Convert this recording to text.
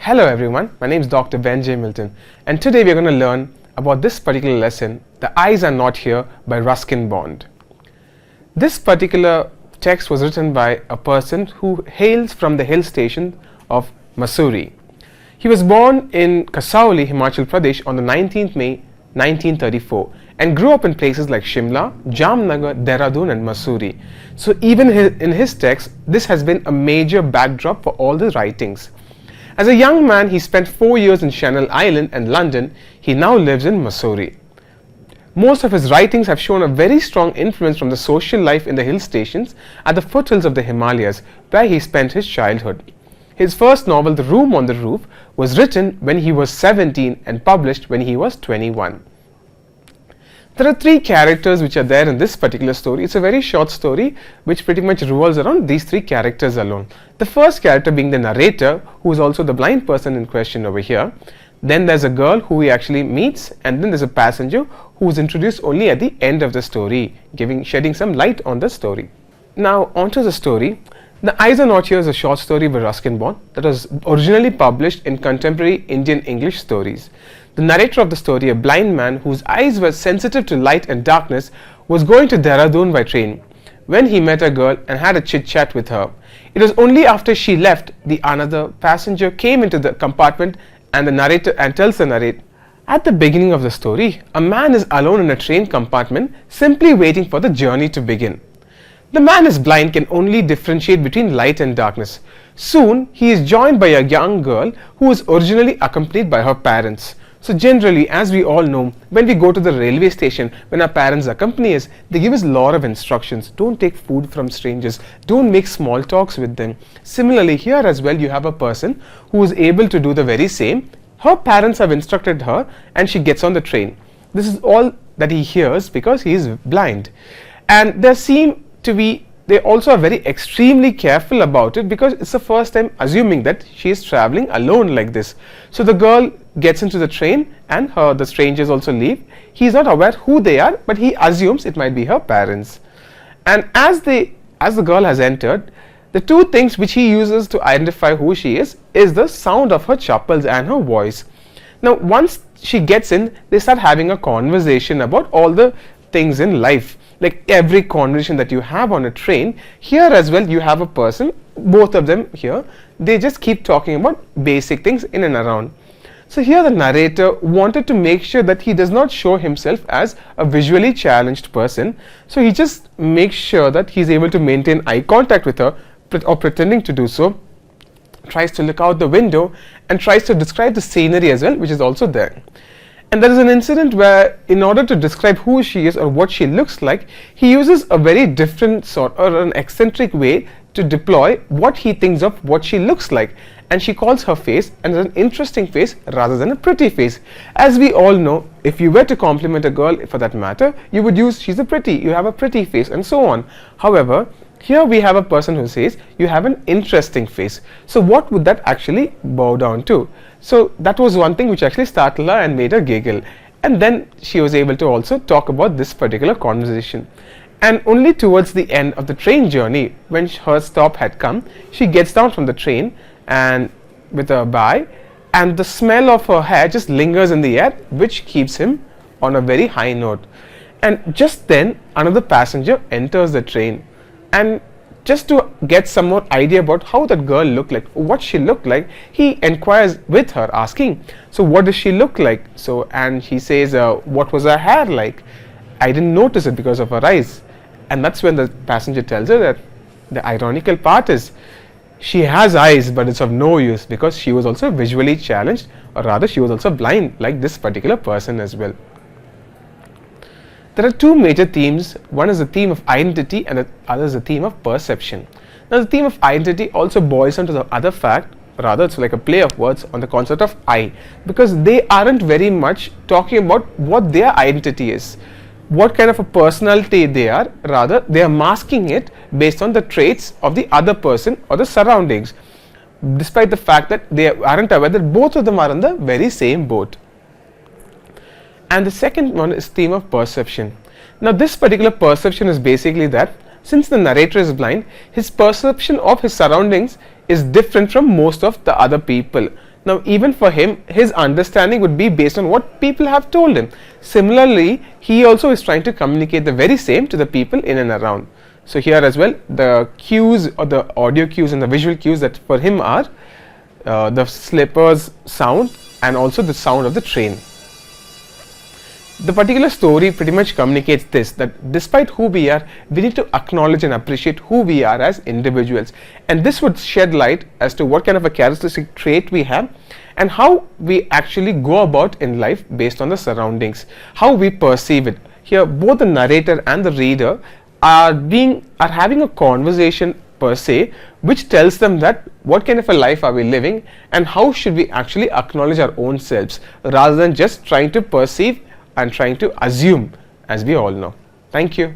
Hello everyone, my name is Dr. Ben J. Milton, and today we are going to learn about this particular lesson, The Eyes Are Not Here by Ruskin Bond. This particular text was written by a person who hails from the hill station of Mussoorie. He was born in Kasauli, Himachal Pradesh on the 19th May 1934 and grew up in places like Shimla, Jamnagar, Dehradun and Mussoorie. So even in his text, this has been a major backdrop for all the writings. As a young man, he spent 4 years in Channel Island and London. He now lives in Mussoorie. Most of his writings have shown a very strong influence from the social life in the hill stations at the foothills of the Himalayas, where he spent his childhood. His first novel, The Room on the Roof, was written when he was 17 and published when he was 21. There are 3 characters which are there in this particular story. It's a very short story which pretty much revolves around these 3 characters alone. The first character being the narrator, who is also the blind person in question over here. Then there's a girl who he actually meets, and then there's a passenger who is introduced only at the end of the story, shedding some light on the story. Now onto the story. The Eyes Are Not Here is a short story by Ruskin Bond that was originally published in Contemporary Indian English Stories. The narrator of the story, a blind man whose eyes were sensitive to light and darkness, was going to Dehradun by train when he met a girl and had a chit-chat with her. It was only after she left the another passenger came into the compartment and the narrator tells the narrator, at the beginning of the story, a man is alone in a train compartment simply waiting for the journey to begin. The man is blind, can only differentiate between light and darkness. Soon he is joined by a young girl who was originally accompanied by her parents. So generally, as we all know, when we go to the railway station, when our parents accompany us, they give us a lot of instructions. Don't take food from strangers. Don't make small talks with them. Similarly, here as well, you have a person who is able to do the very same. Her parents have instructed her and she gets on the train. This is all that he hears because he is blind. And they also are very extremely careful about it because it's the first time assuming that she is traveling alone like this. So the girl gets into the train and the strangers also leave. He is not aware who they are, but he assumes it might be her parents. And as the girl has entered, the 2 things which he uses to identify who she is the sound of her chappals and her voice. Now once she gets in, they start having a conversation about all the things in life. Like every conversation that you have on a train, here as well you have a person, both of them here, they just keep talking about basic things in and around. So here the narrator wanted to make sure that he does not show himself as a visually challenged person. So he just makes sure that he's able to maintain eye contact with her, or pretending to do so, tries to look out the window and tries to describe the scenery as well, which is also there. And there is an incident where, in order to describe who she is or what she looks like, he uses a very different sort or an eccentric way to deploy what he thinks of what she looks like. And she calls her face and an interesting face rather than a pretty face. As we all know, if you were to compliment a girl for that matter, you would use she's a pretty, you have a pretty face and so on. However, here we have a person who says you have an interesting face. So what would that actually bow down to? So that was one thing which actually startled her and made her giggle. And then she was able to also talk about this particular conversation. And only towards the end of the train journey, when her stop had come, she gets down from the train and with a bye, and the smell of her hair just lingers in the air, which keeps him on a very high note. And just then another passenger enters the train. And just to get some more idea about how that girl looked like, what she looked like, he inquires with her asking, so what does she look like? So, and she says, what was her hair like? I didn't notice it because of her eyes. And that's when the passenger tells her that the ironical part is she has eyes, but it's of no use because she was also visually challenged, or rather she was also blind like this particular person as well. There are 2 major themes. One is the theme of identity and the other is the theme of perception. Now the theme of identity also boils down to the other fact, rather it's like a play of words on the concept of I, because they aren't very much talking about what their identity is, what kind of a personality they are, rather they are masking it based on the traits of the other person or the surroundings, despite the fact that they aren't aware that both of them are in the very same boat. And the second one is theme of perception. Now this particular perception is basically that since the narrator is blind, his perception of his surroundings is different from most of the other people. Now even for him, his understanding would be based on what people have told him. Similarly, he also is trying to communicate the very same to the people in and around. So here as well, the cues or the audio cues and the visual cues that for him are the slippers sound and also the sound of the train. The particular story pretty much communicates this, that despite who we are, we need to acknowledge and appreciate who we are as individuals, and this would shed light as to what kind of a characteristic trait we have and how we actually go about in life based on the surroundings, how we perceive it. Here both the narrator and the reader are having a conversation per se, which tells them that what kind of a life are we living and how should we actually acknowledge our own selves rather than just trying to perceive and trying to assume, as we all know. Thank you.